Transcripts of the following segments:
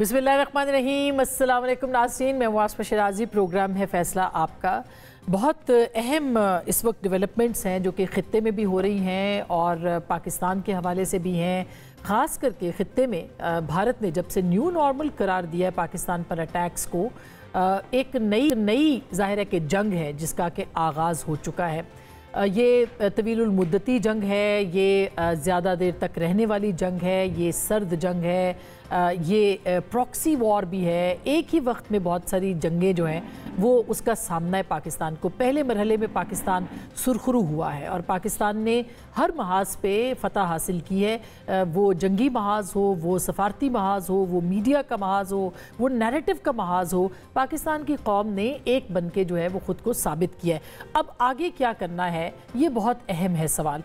बिस्मिल्लाहिर्रहमानिर्रहीम। अस्सलाम वालेकुम नाज़रीन, मैं वास्मा शिराजी। प्रोग्राम है फ़ैसला आपका। बहुत अहम इस वक्त डेवलपमेंट्स हैं जो कि ख़ित्ते में भी हो रही हैं और पाकिस्तान के हवाले से भी हैं। ख़ास करके ख़ित्ते में भारत ने जब से न्यू नॉर्मल करार दिया है पाकिस्तान पर अटैक्स को, एक नई ज़ाहिर है कि जंग है जिसका कि आगाज़ हो चुका है। ये तवीलुल मुद्दती जंग है, ये ज़्यादा देर तक रहने वाली जंग है, ये सर्द जंग है, ये प्रॉक्सी वॉर भी है। एक ही वक्त में बहुत सारी जंगें जो हैं वो उसका सामना है पाकिस्तान को। पहले मरहले में पाकिस्तान सुरखरू हुआ है और पाकिस्तान ने हर महाज पे फ़तह हासिल की है। वो जंगी महाज हो, वो सफारती महाज हो, वो मीडिया का महाज हो, वो नैरेटिव का महाज हो, पाकिस्तान की कौम ने एक बन के जो है वो ख़ुद को साबित किया है। अब आगे क्या करना है ये बहुत अहम है सवाल।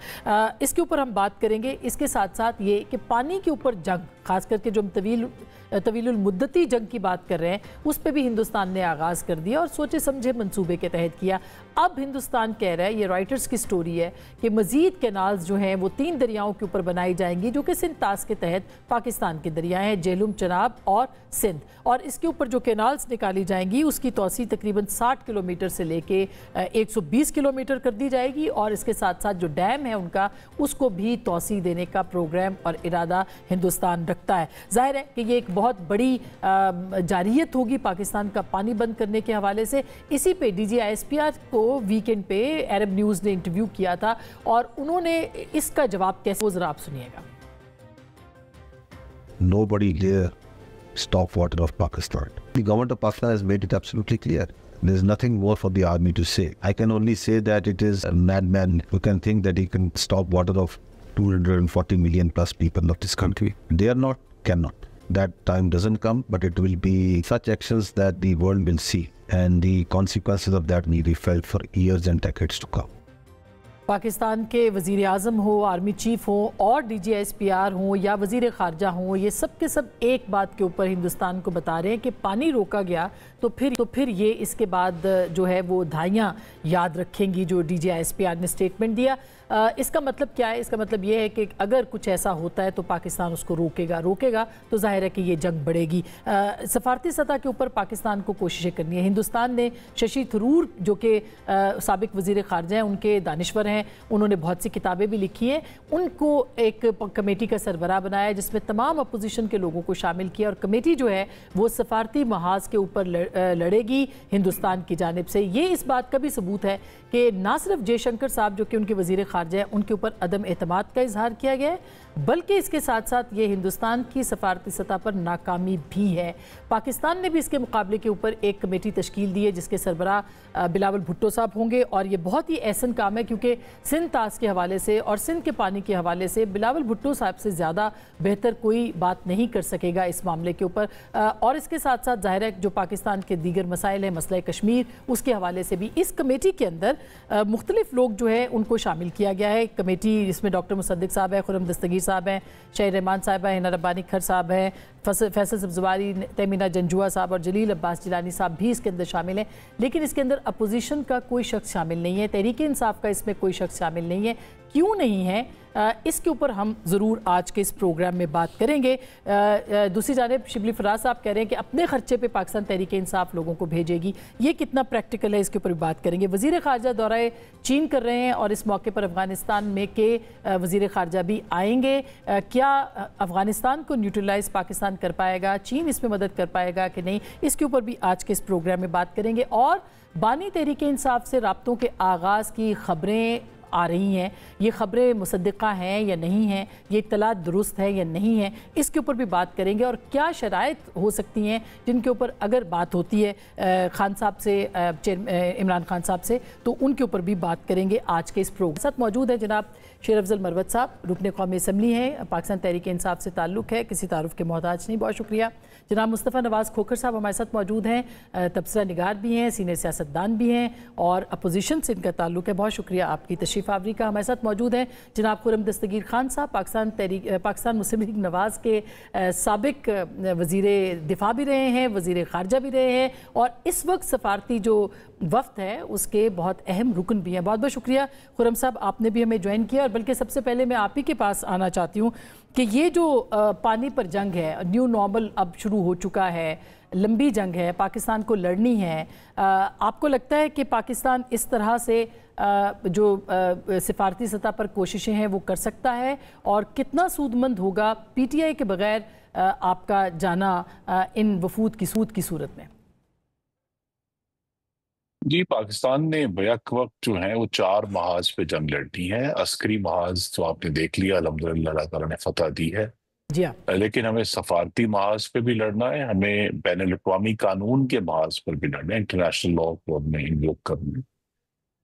इसके ऊपर हम बात करेंगे। इसके साथ साथ ये कि पानी के ऊपर जंग, ख़ास करके जो हम तवीलुल मुद्दती जंग की बात कर रहे हैं, उस पर भी हिंदुस्तान ने आगाज़ कर दिया और सोचे समझे मंसूबे के तहत किया। अब हिंदुस्तान कह रहा है, ये रॉयटर्स की स्टोरी है, कि मज़ीद कैनाल्स जो हैं वो 3 दरियाओं के ऊपर बनाई जाएंगी जो कि सिंध तास के तहत पाकिस्तान के दरिया हैं, जेहलुम, चनाब और सिंध। और इसके ऊपर जो कैनाल्स निकाली जाएंगी उसकी तोसी तकरीबन 60 किलोमीटर से लेके 120 किलोमीटर कर दी जाएगी और इसके साथ साथ जो डैम है उनका, उसको भी तोसी देने का प्रोग्राम और इरादा हिंदुस्तान रखता है। जाहिर है कि ये एक बहुत बड़ी जारियत होगी पाकिस्तान का पानी बंद करने के हवाले से। इसी पे DGISPR को वीकेंड पे अरब न्यूज़ ने इंटरव्यू किया था और उन्होंने इसका जवाब कैसे, वो जरा आप सुनिएगा। Nobody dare stop water of Pakistan. The government of Pakistan has made it absolutely clear. There is nothing more for the army to say. I can only say that it is a madman who can think that he can stop water of 240 million plus people of this country. They are not, cannot. That time doesn't come, but it will be such actions that the world will see, and the consequences of that will be felt for years and decades to come. Pakistan के वज़ीर आज़म हो, army chief हो और DGISPR हो या वज़ीर ख़ारजा हो, ये सब के सब एक बात के ऊपर हिंदुस्तान को बता रहे हैं कि पानी रोका गया तो फिर ये इसके बाद जो है वो धाइयाँ याद रखेंगी जो DGISPR ने स्टेटमेंट दिया। इसका मतलब क्या है? इसका मतलब ये है कि अगर कुछ ऐसा होता है तो पाकिस्तान उसको रोकेगा तो जाहिर है कि ये जंग बढ़ेगी। सफारती सतह के ऊपर पाकिस्तान को कोशिशें करनी है। हिंदुस्तान ने शशि थरूर जो कि साबिक वज़ीर ख़ारजा हैं, उनके दानिश्वर हैं, उन्होंने बहुत सी किताबें भी लिखी हैं, उनको एक कमेटी का सरबराह बनाया जिसमें तमाम अपोजिशन के लोगों को शामिल किया और कमेटी जो है वो सफारती महाज के ऊपर लड़ेगी हिंदुस्तान की जानिब से। ये इस बात का भी सबूत है कि ना सिर्फ जयशंकर साहब जो कि उनके वज़ीर ख़ारजा हैं उनके ऊपर अदम एतमाद का इजहार किया गया है, बल्कि इसके साथ साथ ये हिंदुस्तान की सफारती सतह पर नाकामी भी है। पाकिस्तान ने भी इसके मुकाबले के ऊपर एक कमेटी तश्कील दी है जिसके सरबराह बिलावल भुट्टो साहब होंगे और ये बहुत ही एहसन काम है क्योंकि सिंध तास के हवाले से और सिंध के पानी के हवाले से बिलावल भुट्टो साहब से ज़्यादा बेहतर कोई बात नहीं कर सकेगा इस मामले के ऊपर। और इसके साथ साथ ज़ाहिर है जो पाकिस्तान के दीगर मसाइल हैं, मसला कश्मीर, उसके हवाले से भी इस कमेटी के अंदर मुख्तलिफ लोग जो है उनको शामिल किया गया है। कमेटी इसमें डॉक्टर मुसद्दिक साहब है, खुर्रम दस्तगीर साहब हैं, शाहिर रहमान साहब हैं, हिना रब्बानी खर साहब हैं, फैसल सब्ज़वारी, तमीना जंजुआ साहब और जलील अब्बास जिलानी साहब भी इसके अंदर शामिल हैं। लेकिन इसके अंदर अपोजिशन का कोई शख्स शामिल नहीं है, तहरीक इंसाफ का इसमें कोई शख्स शामिल नहीं है। क्यों नहीं है इसके ऊपर हम ज़रूर आज के इस प्रोग्राम में बात करेंगे। दूसरी जानिब शिबली फराज साहब कह रहे हैं कि अपने खर्चे पे पाकिस्तान तहरीक इंसाफ लोगों को भेजेगी, ये कितना प्रैक्टिकल है इसके ऊपर भी बात करेंगे। वज़ीर ख़ारजा दौरे चीन कर रहे हैं और इस मौके पर अफ़गानिस्तान में के वज़ीर ख़ारजा भी आएंगे। क्या अफ़गानिस्तान को न्यूट्रलाइज़ पाकिस्तान कर पाएगा, चीन इसमें मदद कर पाएगा कि नहीं, इसके ऊपर भी आज के इस प्रोग्राम में बात करेंगे। और बानी तहरीक इंसाफ से राब्तों के आगाज़ की ख़बरें आ रही हैं, ये ख़बरें मुसद्दिक़ा हैं या नहीं हैं, ये इत्तलात दुरुस्त है या नहीं है, इसके ऊपर भी बात करेंगे। और क्या शराइत हो सकती हैं जिनके ऊपर अगर बात होती है खान साहब से, इमरान खान साहब से, तो उनके ऊपर भी बात करेंगे आज के इस प्रोग्राम। साथ मौजूद है जनाब शेर अफजल मरवत साहब, रुकन कौमी असम्बली हैं, पाकिस्तान तहरीक इंसाफ से ताल्लुक़ है, किसी तारुफ के मोहताज नहीं, बहुत शुक्रिया। जनाब मुस्तफ़ा नवाज़ खोखर साहब हमारे साथ मौजूद हैं, तबसरा निगार भी हैं, सीनियर सियासतदान भी हैं और अपोजिशन से इनका ताल्लुक़ है, बहुत शुक्रिया आपकी तशरीफ़ आवरी का। हमारे साथ मौजूद हैं जनाब खुर्रम दस्तगीर खान साहब, पाकिस्तान मुस्लिम लीग नवाज़ के साबिक वज़ीर दिफा भी रहे हैं, वज़ीर ख़ारजा भी रहे हैं और इस वक्त सफारती जो वफ्द है उसके बहुत अहम रुकन भी हैं। बहुत बहुत शुक्रिया खुर्रम साहब, आपने भी हमें ज्वाइन किया और बल्कि सबसे पहले मैं आप ही के पास आना चाहती हूँ कि ये जो पानी पर जंग है, न्यू नॉर्मल अब शुरू हो चुका है, लंबी जंग है, पाकिस्तान को लड़नी है। आपको लगता है कि पाकिस्तान इस तरह से जो सिफारती सतह पर कोशिशें हैं वो कर सकता है, और कितना सूदमंद होगा पीटीआई के बगैर आपका जाना इन वफूद की सूरत में? जी, पाकिस्तान ने बैक वक्त जो है वो 4 महाज पे जंग लड़नी है। अस्करी महाज तो आपने देख लिया, अल्हम्दुलिल्लाह अल्लाह ताला ने फतह दी है। जी हाँ। लेकिन हमें सफारती महाज पे भी लड़ना है, हमें बैनुल अक़वामी कानून के महाज पर भी लड़ना है, इंटरनेशनल लॉ को हमें इन्वोक करना है।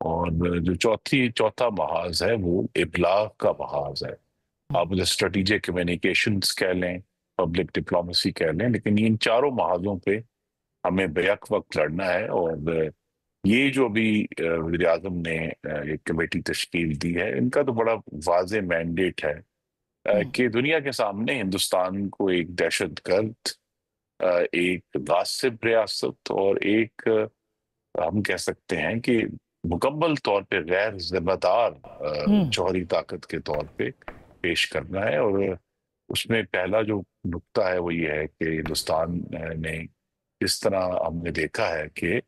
और जो चौथा महाज है वो इबलाग का महाज है। आप उसे स्ट्रेटेजिक कम्युनिकेशंस कह लें, पब्लिक डिप्लोमेसी कह लें, लेकिन इन चारों महाजों पे हमें बैक वक्त लड़ना है। और ये जो अभी वज़ीर आज़म ने एक कमेटी तश्कील दी है, इनका तो बड़ा वाज़ेह मैंडेट है कि दुनिया के सामने हिंदुस्तान को एक दहशतगर्द, एक गासिब रियासत और एक हम कह सकते हैं कि मुकम्मल तौर पे गैर जिम्मेदार जौहरी ताकत के तौर पे पेश करना है। और उसमें पहला जो नुक्ता है वो ये है कि हिंदुस्तान ने इस तरह हमने देखा है कि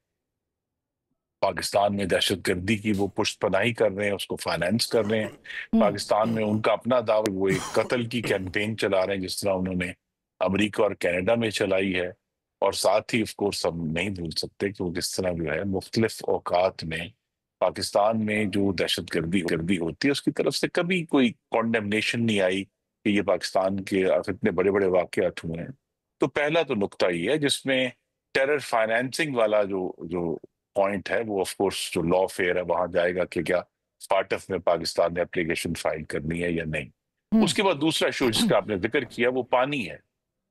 पाकिस्तान में दहशतगर्दी की वो पुष्टपनाही कर रहे हैं, उसको फाइनेंस कर रहे हैं। पाकिस्तान में उनका अपना दावा, वो एक कत्ल की कैंपेन चला रहे हैं जिस तरह उन्होंने अमेरिका और कनाडा में चलाई है। और साथ ही ऑफ कोर्स हम नहीं भूल सकते कि वो किस तरह जो है मुख्तलिफ औकात में पाकिस्तान में जो दहशतगर्दी होती है उसकी तरफ से कभी कोई कॉन्डेमनेशन नहीं आई कि ये पाकिस्तान के इतने बड़े बड़े वाकयात हुए हैं। तो पहला तो नुक्ता ये है जिसमें टेरर फाइनेंसिंग वाला जो पॉइंट है वो ऑफ कोर्स जो लॉ फेयर है वहां जाएगा कि क्या फाटफ में पाकिस्तान ने एप्लीकेशन फाइल करनी है या नहीं। उसके बाद दूसरा इशू जिसका आपने जिक्र किया वो पानी है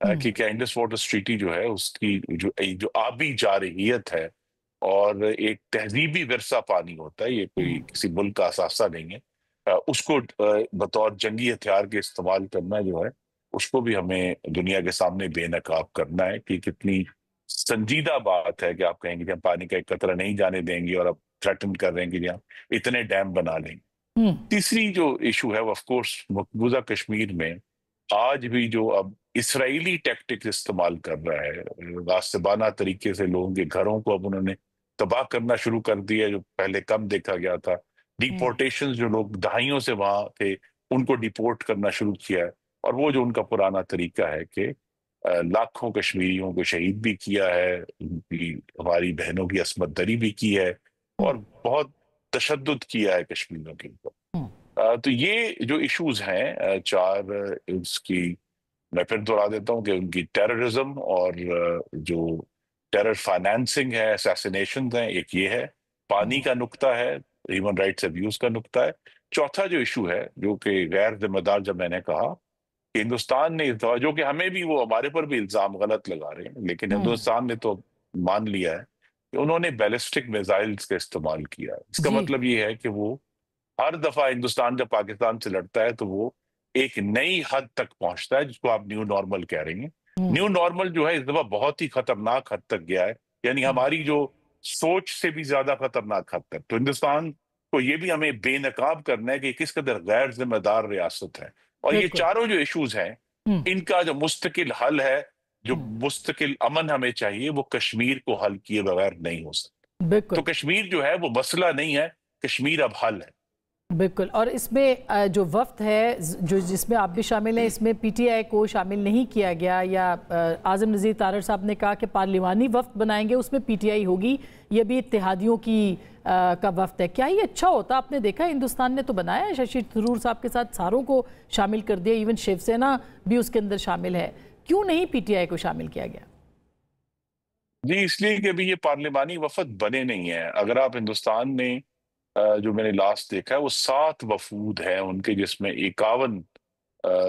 कि क्या इंडस वाटर ट्रीटी जो है उसकी जो आबी जारहियत है और एक तहजीबी विरसा पानी होता है, ये कोई किसी मुल्क का असासा नहीं है, उसको बतौर जंगी हथियार के इस्तेमाल करना जो है उसको भी हमें दुनिया के सामने बेनकाब करना है कि कितनी संजीदा बात है कि आप कहेंगे कि हम पानी का एक कतरा नहीं जाने देंगे और अब थ्रेटन कर रहे हैं कि हम इतने डैम बना लेंगे। तीसरी जो इशू है वो ऑफ कोर्स मकबूजा कश्मीर में आज भी जो अब इसराइली टैक्टिक्स इस्तेमाल कर रहा है, गासिबाना तरीके से लोगों के घरों को अब उन्होंने तबाह करना शुरू कर दिया, जो पहले कम देखा गया था। डिपोर्टेशन जो लोग दहाइयों से वहां थे उनको डिपोर्ट करना शुरू किया है। और वो जो उनका पुराना तरीका है कि लाखों कश्मीरियों को शहीद भी किया है, उनकी हमारी बहनों की असमत दरी भी की है और बहुत तशद्दुद किया है कश्मीरियों के ऊपर। तो ये जो इश्यूज हैं चार, उसकी मैं फिर दोहरा देता हूँ कि उनकी टेररिज्म और जो टेरर फाइनेंसिंग है, असैसिनेशन हैं, एक ये है, पानी का नुक्ता है, ह्यूमन राइट्स अब्यूज का नुक्ता है। चौथा जो इशू है जो कि गैर जिम्मेदार, जब मैंने कहा कि हिंदुस्तान ने जो कि हमें भी, वो हमारे पर भी इल्जाम गलत लगा रहे हैं, लेकिन हिंदुस्तान ने तो मान लिया है कि उन्होंने बैलिस्टिक मिसाइल्स का इस्तेमाल किया है। इसका मतलब ये है कि वो हर दफा हिंदुस्तान जब पाकिस्तान से लड़ता है तो वो एक नई हद तक पहुंचता है जिसको आप न्यू नॉर्मल कह रही हैं। न्यू नॉर्मल जो है इस दफा बहुत ही खतरनाक हद तक गया है, यानी हमारी जो सोच से भी ज्यादा खतरनाक हद तक। तो हिंदुस्तान को ये भी हमें बेनकाब करना है कि किस कदर गैर जिम्मेदार रियासत है। और ये चारों जो इश्यूज हैं इनका जो मुस्तकिल हल है, जो मुस्तकिल अमन हमें चाहिए, वो कश्मीर को हल किए बगैर नहीं हो सकता। तो कश्मीर जो है वो मसला नहीं है, कश्मीर अब हल है। बिल्कुल। और इसमें जो वफ्त है जो जिसमें आप भी शामिल हैं, इसमें पीटीआई को शामिल नहीं किया गया, या आज़म नज़ीर तारड़ साहब ने कहा कि पार्लिमानी वफ्त बनाएंगे उसमें पीटीआई होगी, ये भी इत्तेहादियों की का वफ्त है। क्या ये अच्छा होता? आपने देखा हिंदुस्तान ने तो बनाया है, शशि थरूर साहब के साथ सारों को शामिल कर दिया, इवन शिवसेना भी उसके अंदर शामिल है, क्यों नहीं पीटीआई को शामिल किया गया? जी, इसलिए कि अभी ये पार्लिमानी वफद बने नहीं है। अगर आप हिंदुस्तान में जो मैंने लास्ट देखा है वो 7 वफूद हैं उनके, जिसमें 51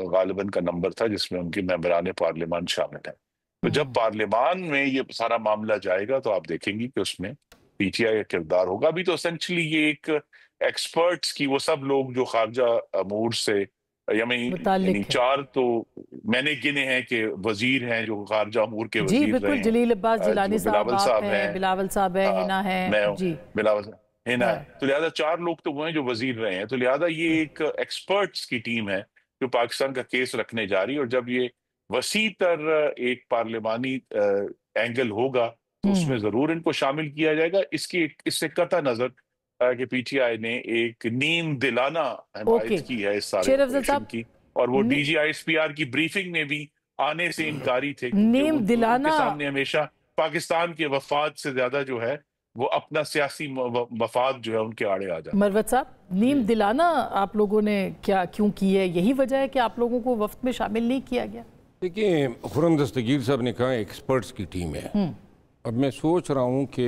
गालिबन का नंबर था जिसमें उनके मेंबरान पार्लियामान शामिल हैं। तो जब पार्लियामान में ये सारा मामला जाएगा तो आप देखेंगे कि उसमें पीटीआई का किरदार होगा। अभी तो एसेंशली ये एक एक्सपर्ट्स की, वो सब लोग जो खारजा अमूर से यानी 4 तो मैंने गिने हैं कि वजीर हैं जो खारजा अमूर के वजीर बिल्कुल, जलील अब्बास जिलानी साहब हैं, बिलावल साहब हैं, हिना हैं, जी बिलावल है ना। तो लिहाजा 4 लोग तो वो हैं जो वजीर रहे हैं, तो लिहाजा ये एक एक्सपर्ट्स की टीम है जो पाकिस्तान का केस रखने जा रही है, और जब ये वसी तर एक पार्लिमानी एंगल होगा तो उसमें जरूर इनको शामिल किया जाएगा। इससे कतई नजर कि पीटीआई ने एक नीम दिलाना हिमायत की है इस सारे ऑपरेशन की, और वो DGISPR की ब्रीफिंग में भी आने से इनकारी थे, नीम दिलाना उनके सामने हमेशा पाकिस्तान के वफाद से ज्यादा जो है वो अपना सियासी मफाद जो है उनके आड़े आ जाए। मरवत साहब, नीम दिलाना आप लोगों ने क्यों की है? यही वजह है कि आप लोगों को वफ्द में शामिल नहीं किया गया? देखिए, खुर्रम दस्तगीर साहब ने कहा एक्सपर्ट्स की टीम है। अब मैं सोच रहा हूँ कि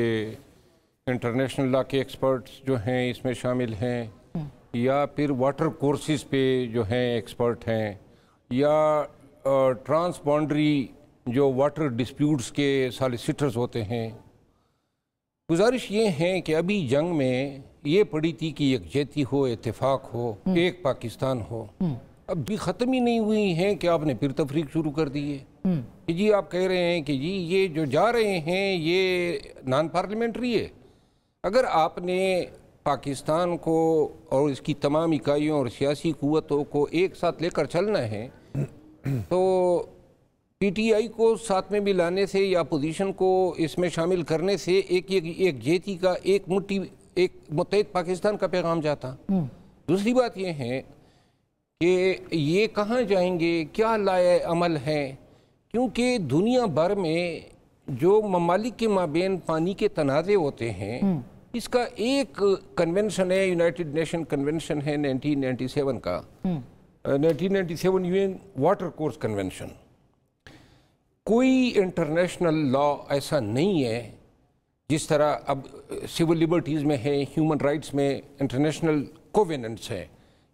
इंटरनेशनल लॉ के एक्सपर्ट्स जो हैं इसमें शामिल हैं, या फिर वाटर कोर्सेज पे जो हैं एक्सपर्ट हैं, या ट्रांस बाउंड्री जो वाटर डिस्प्यूट्स के सॉलिसिटर्स होते हैं। गुजारिश ये है कि अभी जंग में ये पड़ी थी कि यकजहती हो, इत्तेफाक हो, एक पाकिस्तान हो, अब भी ख़त्म ही नहीं हुई हैं कि आपने फिर तफरीक शुरू कर दी है कि जी आप कह रहे हैं कि जी ये जो जा रहे हैं ये नॉन पार्लियामेंट्री है। अगर आपने पाकिस्तान को और इसकी तमाम इकाइयों और सियासी क़ुव्वतों को एक साथ लेकर चलना है तो PTI को साथ में भी लाने से या अपोजिशन को इसमें शामिल करने से एक जेती का एक मुत्तहिद पाकिस्तान का पैगाम जाता। दूसरी बात यह है कि ये कहाँ जाएंगे, क्या लाए अमल है, क्योंकि दुनिया भर में जो ममालिक के माबेन पानी के तनाज़े होते हैं इसका एक कन्वेंशन है, यूनाइटेड नेशन कन्वेंशन है 1997 का, 1997 UN वाटर कोर्स कन्वेंशन। कोई इंटरनेशनल लॉ ऐसा नहीं है जिस तरह अब सिविल लिबर्टीज़ में है, ह्यूमन राइट्स में इंटरनेशनल कोवेनेंट्स हैं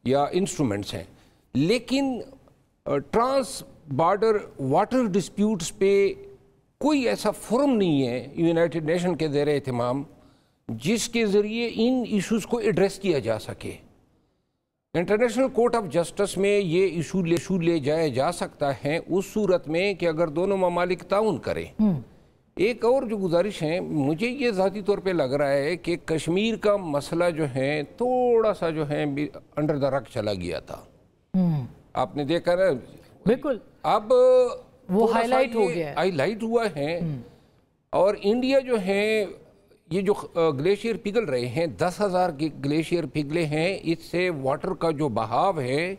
या इंस्ट्रूमेंट्स हैं, लेकिन ट्रांस बॉर्डर वाटर डिस्प्यूट्स पे कोई ऐसा फोरम नहीं है यूनाइटेड नेशन के ज़ेरे एहतमाम जिसके ज़रिए इन इश्यूज़ को एड्रेस किया जा सके। इंटरनेशनल कोर्ट ऑफ जस्टिस में ये इशू ले जाया जा सकता है उस सूरत में कि अगर दोनों ममालिक ताउन करें। एक और जो गुजारिश है, मुझे ये ज़ाती तौर पे लग रहा है कि कश्मीर का मसला जो है थोड़ा सा जो है अंडर द रग चला गया था। आपने देखा ना, बिल्कुल, अब वो हाईलाइट हो गया, हाईलाइट हुआ है। और इंडिया जो है ये जो ग्लेशियर पिघल रहे हैं, 10,000 ग्लेशियर पिघले हैं, इससे वाटर का जो बहाव है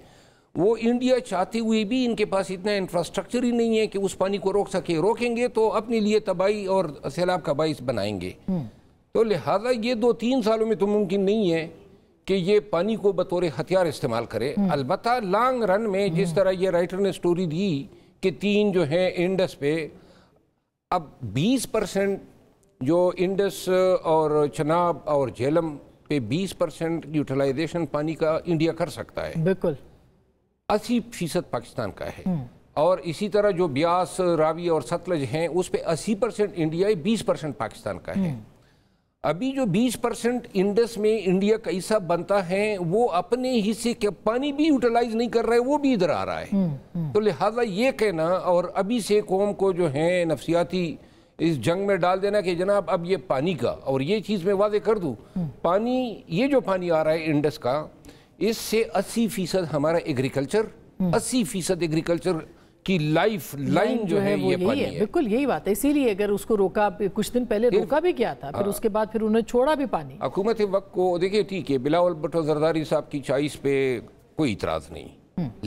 वो इंडिया चाहते हुए भी इनके पास इतना इंफ्रास्ट्रक्चर ही नहीं है कि उस पानी को रोक सके। रोकेंगे तो अपने लिए तबाही और सैलाब का बाइस बनाएंगे। तो लिहाजा ये 2-3 सालों में तो मुमकिन नहीं है कि ये पानी को बतौर हथियार इस्तेमाल करे। अलबत्ता लॉन्ग रन में जिस तरह ये राइटर ने स्टोरी दी कि 3 जो है इंडस पे, अब 20% जो इंडस और चनाब और झेलम पे 20% यूटिलाइजेशन पानी का इंडिया कर सकता है। बिल्कुल 80% पाकिस्तान का है। और इसी तरह जो ब्यास, रावी और सतलज हैं उस पे 80% इंडिया है, 20% पाकिस्तान का है। अभी जो 20% इंडस में इंडिया का हिस्सा बनता है वो अपने हिस्से के पानी भी यूटिलाइज नहीं कर रहा है, वो भी इधर आ रहा है। तो लिहाजा ये कहना और अभी से कौम को जो है नफसियाती इस जंग में डाल देना कि जनाब अब ये पानी का, और ये चीज़ मैं वादे कर दूं, पानी, ये जो पानी आ रहा है इंडस का, इससे 80% हमारा एग्रीकल्चर, 80% एग्रीकल्चर की लाइफ लाइन जो है ये पानी है। बिल्कुल यही बात है, इसीलिए अगर उसको रोका, कुछ दिन पहले रोका भी गया था, फिर उसके बाद फिर उन्हें छोड़ा भी पानी। हुकूमत वक्त को देखिए, ठीक है, बिलावल भुट्टो जरदारी साहब की चॉइस पे कोई इतराज नहीं,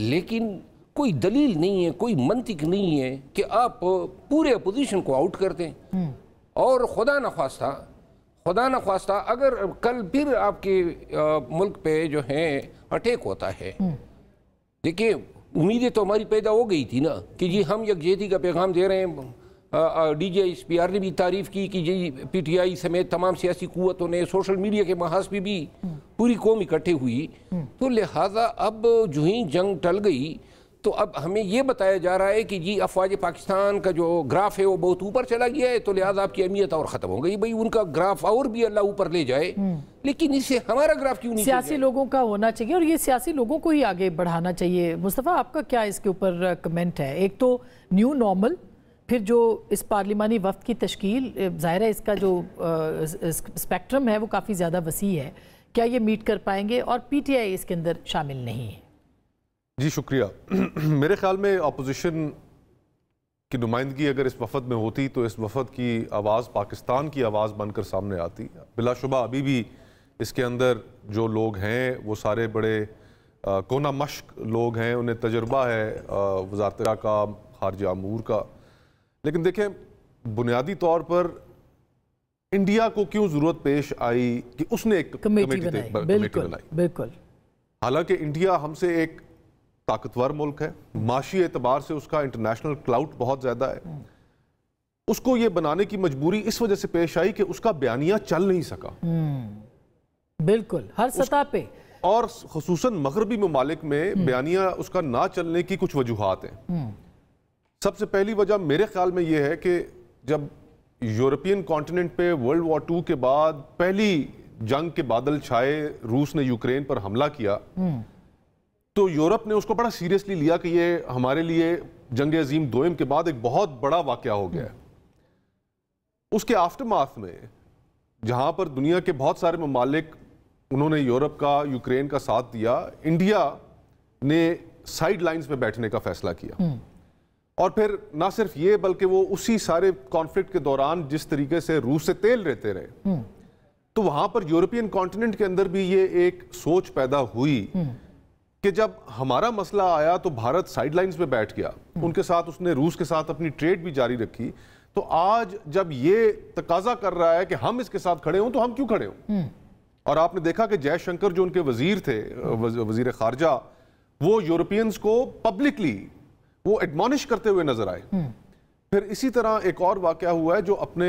लेकिन कोई दलील नहीं है, कोई मंतिक नहीं है कि आप पूरे अपोजिशन को आउट कर दें। और खुदा न ख्वास्ता अगर कल फिर आपके मुल्क पे जो है अटैक होता है, देखिए उम्मीदें तो हमारी पैदा हो गई थी ना कि जी हम यकजहती का पैगाम दे रहे हैं। DGISPR ने भी तारीफ़ की कि जी PTI समेत तमाम सियासी क़ुव्वतों ने, सोशल मीडिया के महाज पे भी पूरी कौम इकट्ठे हुई। तो लिहाजा अब जो ही जंग टल गई तो अब हमें ये बताया जा रहा है कि जी अफवाज पाकिस्तान का जो ग्राफ है वो बहुत ऊपर चला गया है, तो लिहाजा आपकी अहमियत और ख़त्म हो गई। भाई उनका ग्राफ और भी अल्लाह ऊपर ले जाए, लेकिन इससे हमारा ग्राफ क्यों नहीं? सियासी लोगों का होना चाहिए और ये सियासी लोगों को ही आगे बढ़ाना चाहिए। मुस्तफ़ा, आपका क्या इसके ऊपर कमेंट है? एक तो न्यू नॉर्मल پھر جو اس پارلیمانی وفد کی تشکیل، ظاہر ہے اس کا جو اسپیکٹرم ہے وہ کافی زیادہ وسیع ہے، کیا یہ میٹ کر پائیں گے؟ اور پی ٹی آئی اس کے اندر شامل نہیں ہے؟ جی شکریہ. میرے خیال میں اپوزیشن کی نمائندگی اگر اس وفد میں ہوتی تو اس وفد کی آواز پاکستان کی آواز بن کر سامنے آتی. بلا شبہ ابھی بھی اس کے اندر جو لوگ ہیں وہ سارے بڑے کونا مشق لوگ ہیں، انہیں تجربہ ہے وزارت کا، خارجہ امور کا. لیکن دیکھیں بنیادی طور پر انڈیا کو کیوں ضرورت پیش آئی کہ اس نے ایک کمیٹی بنائی. بالکل. حالانکہ انڈیا ہم سے ایک طاقتور ملک ہے، معاشی اعتبار سے اس کا انٹرنیشنل کلاؤٹ بہت زیادہ ہے. اس کو یہ بنانے کی مجبوری اس وجہ سے پیش آئی کہ اس کا بیانیہ چل نہیں سکا. بالکل، ہر سطح پہ، اور خصوصاً مغربی ممالک میں بیانیہ اس کا نہ چلنے کی کچھ وجوہات ہیں. سب سے پہلی وجہ میرے خیال میں یہ ہے کہ جب یورپین کانٹیننٹ پہ ورلڈ وار 2 کے بعد پہلی جنگ کے بادل چھائے، روس نے یوکرین پر حملہ کیا، تو یورپ نے اس کو بڑا سیریسلی لیا کہ یہ ہمارے لیے جنگ عظیم دوئم کے بعد ایک بہت بڑا واقعہ ہو گیا ہے. اس کے آفٹر ماث میں جہاں پر دنیا کے بہت سارے ممالک انہوں نے یورپ کا، یوکرین کا ساتھ دیا، انڈیا نے سائیڈ لائنز پہ بیٹھنے کا فیصلہ کیا. اور پھر نہ صرف یہ بلکہ وہ اسی سارے کانفلکٹ کے دوران جس طریقے سے روس سے تیل لیتے رہے، تو وہاں پر یورپین کانٹیننٹ کے اندر بھی یہ ایک سوچ پیدا ہوئی کہ جب ہمارا مسئلہ آیا تو بھارت سائیڈ لائنز پہ بیٹھ گیا. ان کے ساتھ اس نے روس کے ساتھ اپنی ٹریڈ بھی جاری رکھی. تو آج جب یہ تقاضا کر رہا ہے کہ ہم اس کے ساتھ کھڑے ہوں تو ہم کیوں کھڑے ہوں؟ اور آپ نے دیکھا کہ جے شنکر جو ان کے وزیر تھے، وزیر خارجہ، وہ یورپینز کو پبلکلی وہ ایڈمانش کرتے ہوئے نظر آئے. پھر اسی طرح ایک اور واقعہ ہوا ہے جو اپنے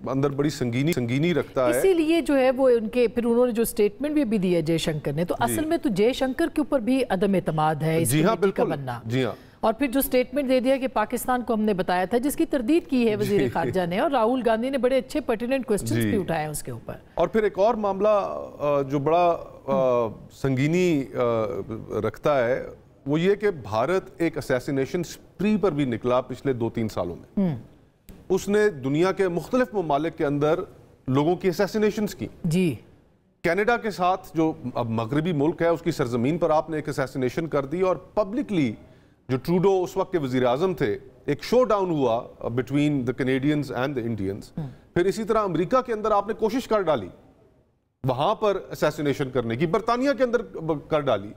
اندر بڑی سنگینی رکھتا ہے. اسی لیے جو ہے وہ ان کے پھر انہوں نے جو سٹیٹمنٹ بھی دی ہے جے شنکر نے، تو اصل میں تو جے شنکر کے اوپر بھی عدم اعتماد ہے اس کمیٹی کا بننا. جی ہاں. اور پھر جو سٹیٹمنٹ دے دیا کہ پاکستان کو ہم نے بتایا تھا، جس کی تردید کی ہے وزیر خارجہ نے، اور راہل گاندھی نے بڑے اچھے پرٹیننٹ کوسچنز بھی اٹھائے اس کے اوپر. اور پھر ایک اور معاملہ جو بڑا سنگینی رکھتا ہے وہ یہ کہ بھارت ایک اسیسینیشن سپری پر بھی نکلا پچھلے 2-3 سالوں میں. اس نے دنیا کے مختلف ممالک کے اندر لوگوں کی اسیسینیشنز کی. جی. کینیڈا کے ساتھ جو اب مغربی ملک ہے اس کی سرزمین پر آپ نے ایک اسیسینیشن کر دی، اور پبلکلی جو ٹروڈو اس وقت کے وزیر اعظم تھے، ایک شو ڈاؤن ہوا between the Canadians and the Indians. پھر اسی طرح امریکہ کے اندر آپ نے کوشش کر ڈالی وہاں پر اسیسینیشن کرنے کی، برطانیہ کے اندر کر ڈالی.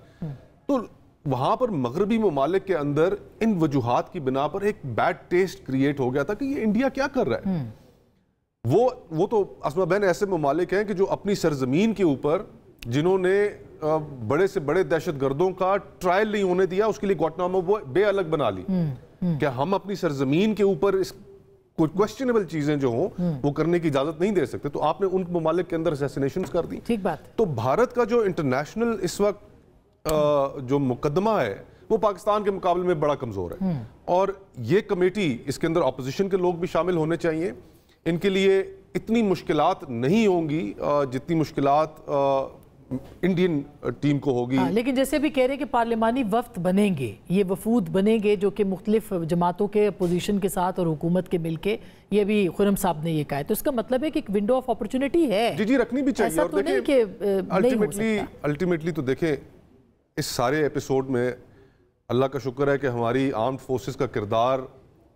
تو وہاں پر مغربی ممالک کے اندر ان وجوہات کی بنا پر ایک بیڈ ٹیسٹ کریٹ ہو گیا تھا کہ یہ انڈیا کیا کر رہا ہے. وہ تو اسما بہن ایسے ممالک ہیں کہ جو اپنی سرزمین کے اوپر جنہوں نے بڑے سے بڑے دہشت گردوں کا ٹرائل نہیں ہونے دیا، اس کے لیے گوانٹانامو بے الگ بنا لی کہ ہم اپنی سرزمین کے اوپر کوئی کویسچنیبل چیزیں جو ہوں وہ کرنے کی اجازت نہیں دے سکتے. تو آپ نے ان ممالک کے اندر اسیسینیشنز کر دی. ٹھیک بات. تو بھارت کا جو انٹرنیشنل اس وقت جو مقدمہ ہے وہ پاکستان کے مقابلے میں بڑا کمزور ہے. اور یہ کمیٹی، اس کے اندر اپوزیشن کے لوگ بھی شامل ہونے چاہیے. ان کے لیے اتنی مشکلات نہیں ہوں گی جتنی مشکلات انڈین ٹیم کو ہوگی. لیکن جیسے بھی کہہ رہے ہیں کہ پارلیمانی وفد بنیں گے، یہ وفود بنیں گے جو کہ مختلف جماعتوں کے اپوزیشن کے ساتھ اور حکومت کے مل کے، یہ بھی خرم صاحب نے یہ کہا ہے. تو اس کا مطلب ہے کہ ایک ونڈو آف اپرچونٹی ہے. جی رکھنی بھی چاہیے. ایسا تو نہیں کہ نہیں ہو سکتا. الٹیمیٹلی تو دیکھیں اس سارے ایپیسوڈ میں اللہ کا شکر ہے کہ ہماری آرمڈ فورسز کا کردار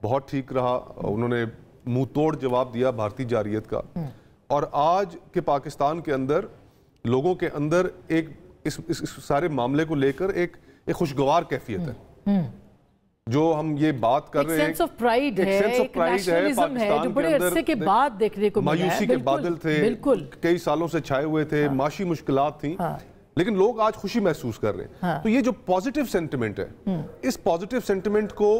بہت ٹھیک رہا. انہوں نے منہ توڑ جواب دیا بھارتی جارحیت کا. اور آج کے پاکستان کے اندر لوگوں کے اندر ایک اس سارے معاملے کو لے کر ایک خوشگوار کیفیت ہے. جو ہم یہ بات کر رہے ہیں، ایک سینس آف پرائیڈ ہے، ایک نیشنلزم ہے جو بڑے عرصے کے بعد دیکھنے کو ملا ہے. مایوسی کے بادل تھے، کئی سالوں سے چھائے ہوئے تھے، معاشی مشکلات تھیں، لیکن لوگ آج خوشی محسوس کر رہے ہیں. تو یہ جو پازیٹیو سینٹیمنٹ ہے، اس پازیٹیو سینٹیمنٹ کو